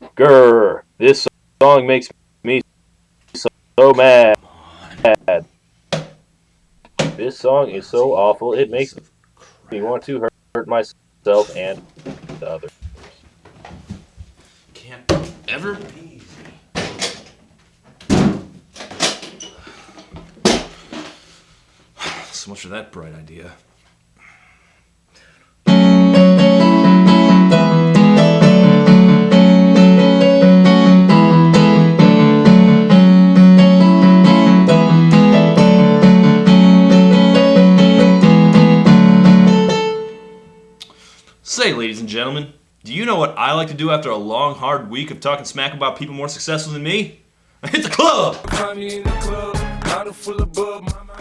Grr, this song makes me so mad. This song is so awful, it makes Piece of me crap. want to hurt myself and others. Can't ever be easy. So much for that bright idea. Say, ladies and gentlemen, do you know what I like to do after a long, hard week of talking smack about people more successful than me? I hit the club!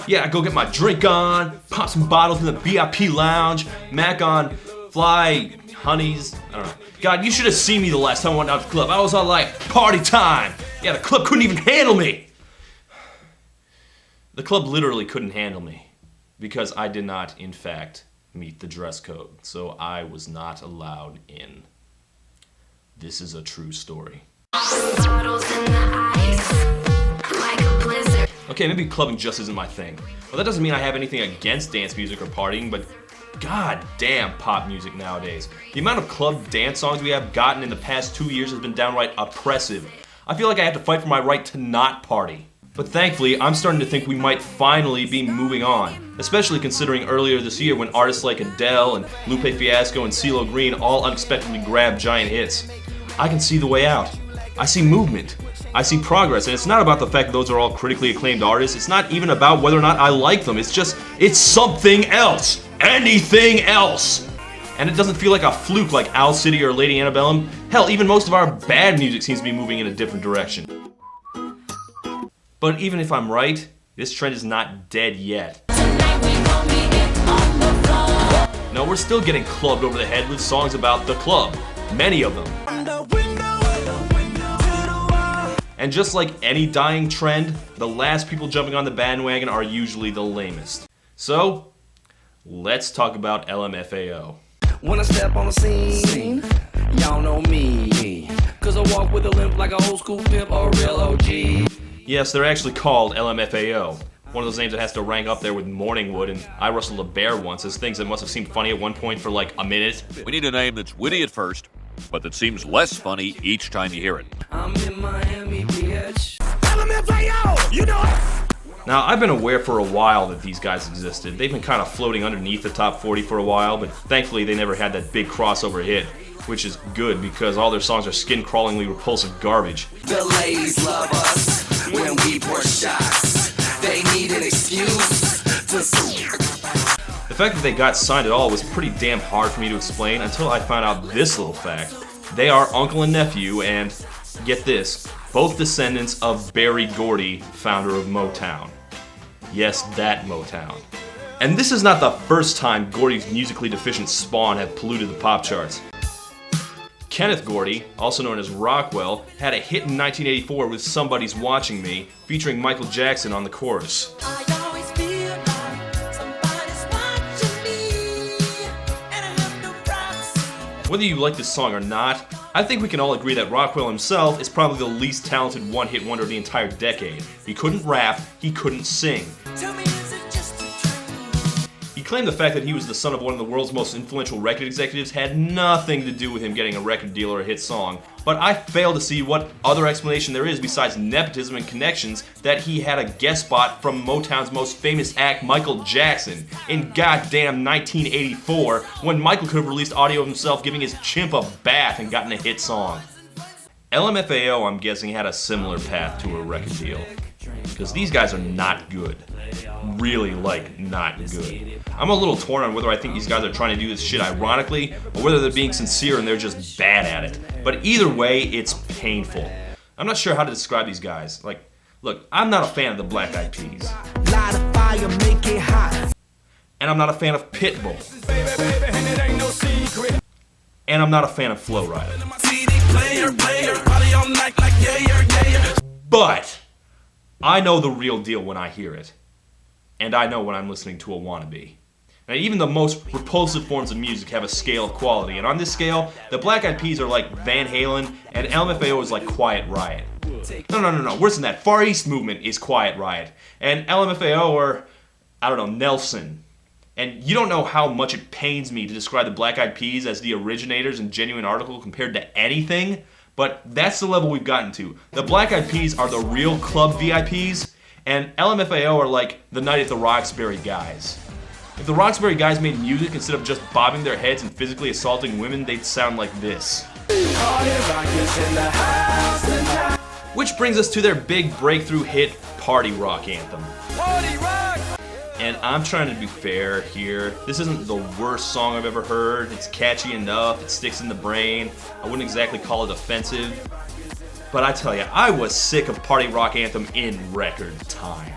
Yeah, I go get my drink on, pop some bottles in the VIP lounge, Mac on, fly, honeys, I don't know. God, you should have seen me the last time I went out to the club. I was all like, party time! Yeah, the club couldn't even handle me! The club literally couldn't handle me because I did not, in fact, meet the dress code, so I was not allowed in. This is a true story. Okay, maybe clubbing just isn't my thing. Well, that doesn't mean I have anything against dance music or partying, but god damn pop music nowadays. The amount of club dance songs we have gotten in the past 2 years has been downright oppressive. I feel like I have to fight for my right to not party. But thankfully, I'm starting to think we might finally be moving on, especially considering earlier this year when artists like Adele and Lupe Fiasco and CeeLo Green all unexpectedly grabbed giant hits. I can see the way out. I see movement. I see progress, and it's not about the fact that those are all critically acclaimed artists. It's not even about whether or not I like them. It's something else. Anything else. And it doesn't feel like a fluke like Owl City or Lady Antebellum. Hell, even most of our bad music seems to be moving in a different direction. But even if I'm right, this trend is not dead yet. No, we're still getting clubbed over the head with songs about the club. Many of them. And just like any dying trend, the last people jumping on the bandwagon are usually the lamest. So, let's talk about LMFAO. When I step on the scene, y'all know me. Cause I walk with a limp like a old school pimp or a real OG. Yes, they're actually called LMFAO. One of those names that has to rank up there with Morningwood and I Rustled a Bear once as things that must have seemed funny at one point for like a minute. We need a name that's witty at first, but that seems less funny each time you hear it. I'm in Miami, bitch. LMFAO, you know it. Now, I've been aware for a while that these guys existed. They've been kind of floating underneath the top 40 for a while, but thankfully they never had that big crossover hit, which is good because all their songs are skin-crawlingly repulsive garbage. The ladies love us when we pour shots. They need an excuse to The fact that they got signed at all was pretty damn hard for me to explain until I found out this little fact. They are uncle and nephew and, get this, both descendants of Berry Gordy, founder of Motown. Yes, that Motown. And this is not the first time Gordy's musically deficient spawn have polluted the pop charts. Kenneth Gordy, also known as Rockwell, had a hit in 1984 with Somebody's Watching Me, featuring Michael Jackson on the chorus. Whether you like this song or not, I think we can all agree that Rockwell himself is probably the least talented one-hit wonder of the entire decade. He couldn't rap, he couldn't sing. He claimed the fact that he was the son of one of the world's most influential record executives had nothing to do with him getting a record deal or a hit song, but I fail to see what other explanation there is besides nepotism and connections that he had a guest spot from Motown's most famous act, Michael Jackson, in goddamn 1984, when Michael could have released audio of himself giving his chimp a bath and gotten a hit song. LMFAO, I'm guessing, had a similar path to a record deal, because these guys are not good. Really, not good. I'm a little torn on whether I think these guys are trying to do this shit ironically or whether they're being sincere and they're just bad at it. But either way, it's painful. I'm not sure how to describe these guys. Look, I'm not a fan of the Black Eyed Peas. And I'm not a fan of Pitbull. And I'm not a fan of Flo Rida. But I know the real deal when I hear it. And I know when I'm listening to a wannabe. Now, even the most repulsive forms of music have a scale of quality, and on this scale, the Black Eyed Peas are like Van Halen, and LMFAO is like Quiet Riot. No, worse than that. Far East Movement is Quiet Riot, and LMFAO are, I don't know, Nelson. And you don't know how much it pains me to describe the Black Eyed Peas as the originators and genuine article compared to anything, but that's the level we've gotten to. The Black Eyed Peas are the real club VIPs, and LMFAO are like the Night at the Roxbury guys. If the Roxbury guys made music instead of just bobbing their heads and physically assaulting women, they'd sound like this. Which brings us to their big breakthrough hit, Party Rock Anthem. Party Rock! And I'm trying to be fair here. This isn't the worst song I've ever heard. It's catchy enough, it sticks in the brain. I wouldn't exactly call it offensive. But I tell you, I was sick of Party Rock Anthem in record time.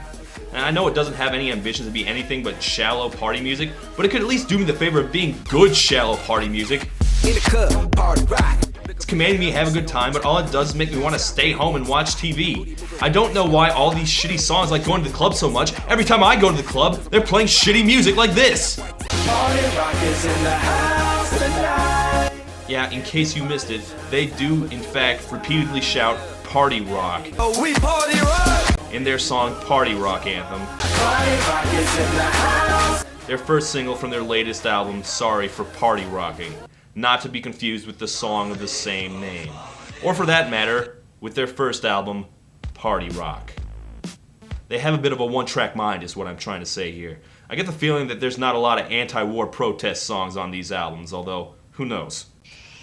And I know it doesn't have any ambitions to be anything but shallow party music, but it could at least do me the favor of being good shallow party music. In the club, party rock. It's commanding me to have a good time, but all it does is make me want to stay home and watch TV. I don't know why all these shitty songs like going to the club so much. Every time I go to the club, they're playing shitty music like this. Party rock is in the house tonight. Yeah, in case you missed it, they do in fact repeatedly shout Party Rock Oh, we party rock. in their song Party Rock Anthem. Party rock is in the house. Their first single from their latest album, Sorry for Party Rocking. Not to be confused with the song of the same name. Or for that matter, with their first album, Party Rock. They have a bit of a one-track mind is what I'm trying to say here. I get the feeling that there's not a lot of anti-war protest songs on these albums, although, who knows?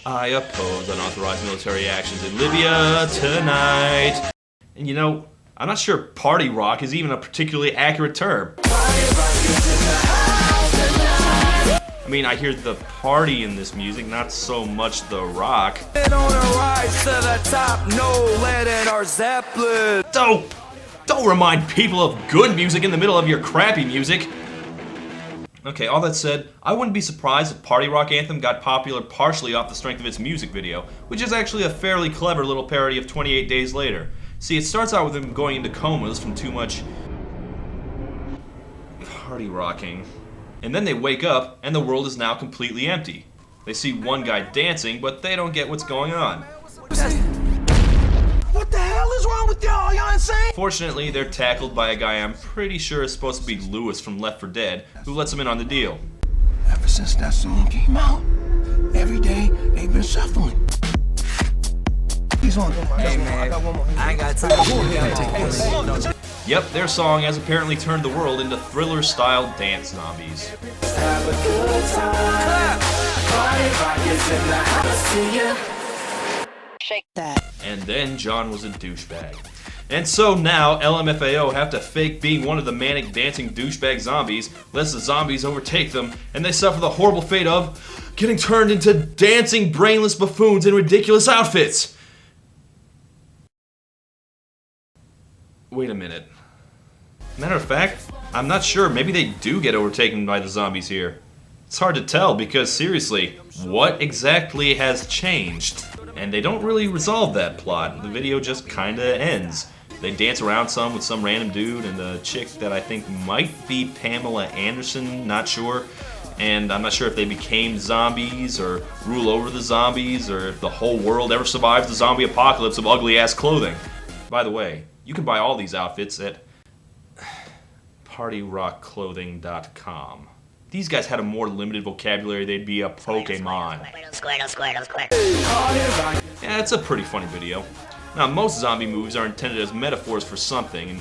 I oppose unauthorized military actions in Libya tonight. And you know, I'm not sure party rock is even a particularly accurate term. I mean, I hear the party in this music, not so much the rock. On a rise to the top, no lead in our Zeppelin. Don't remind people of good music in the middle of your crappy music. Okay, all that said, I wouldn't be surprised if Party Rock Anthem got popular partially off the strength of its music video, which is actually a fairly clever little parody of 28 Days Later. See, it starts out with them going into comas from too much party rocking. And then they wake up, and the world is now completely empty. They see one guy dancing, but they don't get what's going on. What the hell is wrong with y'all? Y'all insane? Fortunately, they're tackled by a guy I'm pretty sure is supposed to be Lewis from Left 4 Dead, who lets them in on the deal. Ever since that song came out, every day they've been shuffling. He's on. Hey man, I ain't got time. Yep, their song has apparently turned the world into thriller-style dance zombies. Have a good time. Party rock is in the house to you. Shake that. And then John was a douchebag. And so now LMFAO have to fake being one of the manic dancing douchebag zombies, lest the zombies overtake them, and they suffer the horrible fate of getting turned into dancing brainless buffoons in ridiculous outfits. Wait a minute. Matter of fact, I'm not sure. Maybe they do get overtaken by the zombies here. It's hard to tell because, seriously, what exactly has changed? And they don't really resolve that plot. The video just kinda ends. They dance around some with some random dude and a chick that I think might be Pamela Anderson, not sure. And I'm not sure if they became zombies or rule over the zombies or if the whole world ever survives the zombie apocalypse of ugly-ass clothing. By the way, you can buy all these outfits at partyrockclothing.com. These guys had a more limited vocabulary, they'd be a Pokemon. Yeah, it's a pretty funny video. Now, most zombie movies are intended as metaphors for something, and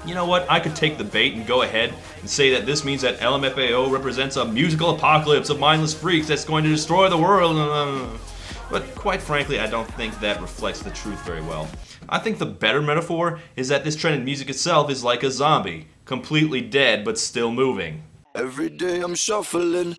you know what? I could take the bait and go ahead and say that this means that LMFAO represents a musical apocalypse of mindless freaks that's going to destroy the world. But quite frankly, I don't think that reflects the truth very well. I think the better metaphor is that this trend in music itself is like a zombie, completely dead but still moving. Every day I'm shuffling.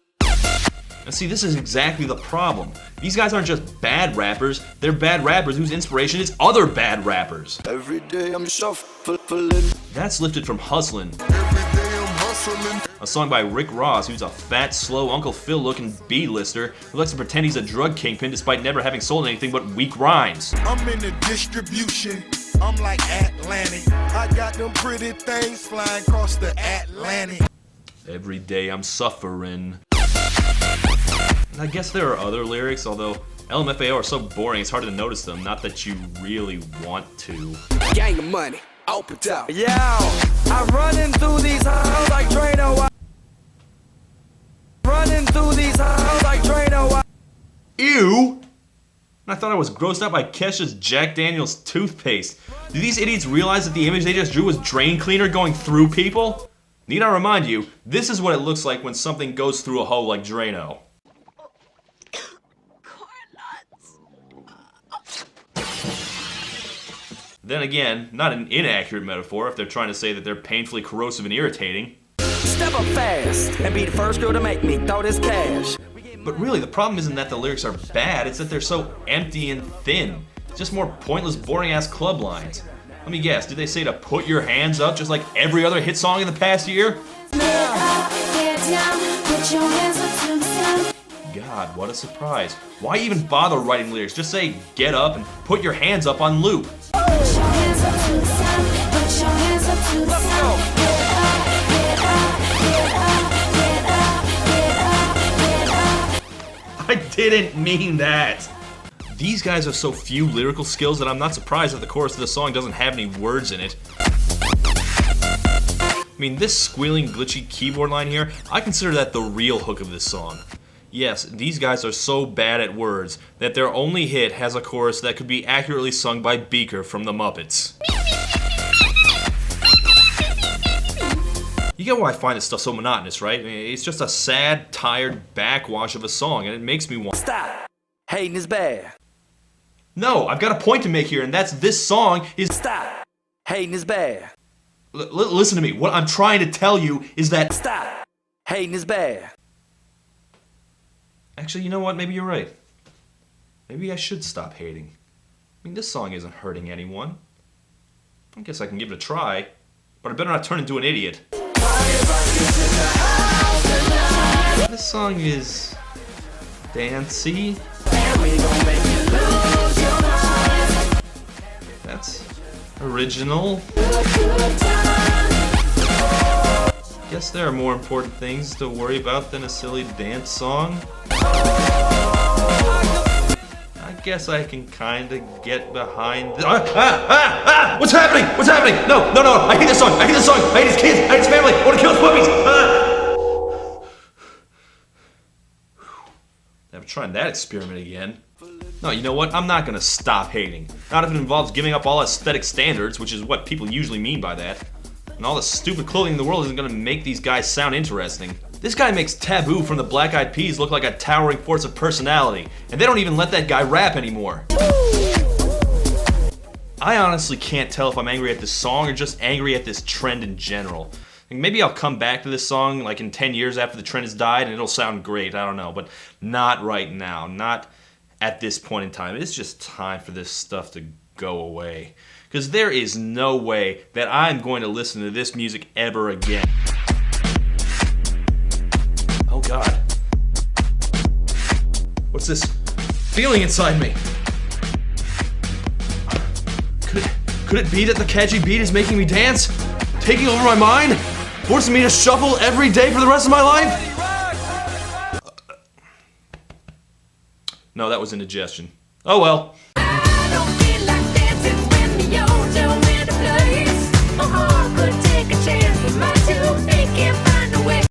And see, this is exactly the problem. These guys aren't just bad rappers, they're bad rappers whose inspiration is other bad rappers. Every day I'm shuffling. That's lifted from Hustlin', Every day I'm hustling. a song by Rick Ross, who's a fat, slow Uncle Phil looking B-lister who likes to pretend he's a drug kingpin despite never having sold anything but weak rhymes. I'm in the distribution. I'm like Atlantic. I got them pretty things flying across the Atlantic. Every day I'm suffering. And I guess there are other lyrics, although LMFAO are so boring it's hard to notice them, not that you really want to. Gang of money, open up. Yo, I'm running through these halls like Drano. Running through these halls like Drano. Ew! I thought I was grossed out by Kesha's Jack Daniels toothpaste. Do these idiots realize that the image they just drew was drain cleaner going through people? Need I remind you, this is what it looks like when something goes through a hole like Drano. Then again, not an inaccurate metaphor if they're trying to say that they're painfully corrosive and irritating. Step up fast and be the first girl to make me throw this cash. But really, the problem isn't that the lyrics are bad, it's that they're so empty and thin. Just more pointless, boring-ass club lines. Let me guess, did they say to put your hands up just like every other hit song in the past year? God, what a surprise. Why even bother writing lyrics? Just say, get up and put your hands up on loop. I didn't mean that. These guys have so few lyrical skills that I'm not surprised that the chorus of the song doesn't have any words in it. I mean, this squealing, glitchy keyboard line here, I consider that the real hook of this song. Yes, these guys are so bad at words that their only hit has a chorus that could be accurately sung by Beaker from the Muppets. You get why I find this stuff so monotonous, right? I mean, it's just a sad, tired backwash of a song, and it makes me want... Stop. Hating is bad. No, I've got a point to make here, and that's this song is... Stop. Hating is bad. Listen to me. What I'm trying to tell you is that... Stop. Hating is bad. Actually, you know what? Maybe you're right. Maybe I should stop hating. I mean, this song isn't hurting anyone. I guess I can give it a try, but I better not turn into an idiot. This song is... dancey. That's original. Guess there are more important things to worry about than a silly dance song. I guess I can kinda get behind this. What's happening? What's happening? No, I hate this song, I hate this song, I hate his kids, I hate his family, I wanna kill his puppies! Never trying that experiment again. No, you know what? I'm not gonna stop hating. Not if it involves giving up all aesthetic standards, which is what people usually mean by that. And all the stupid clothing in the world isn't gonna make these guys sound interesting. This guy makes Taboo from the Black Eyed Peas look like a towering force of personality, and they don't even let that guy rap anymore. I honestly can't tell if I'm angry at this song or just angry at this trend in general. Maybe I'll come back to this song like in 10 years after the trend has died and it'll sound great, I don't know, but not right now, not at this point in time. It's just time for this stuff to go away. Because there is no way that I'm going to listen to this music ever again. Oh God. What's this feeling inside me? Could it be that the catchy beat is making me dance? Taking over my mind? Forcing me to shuffle every day for the rest of my life? No, that was indigestion. Oh well.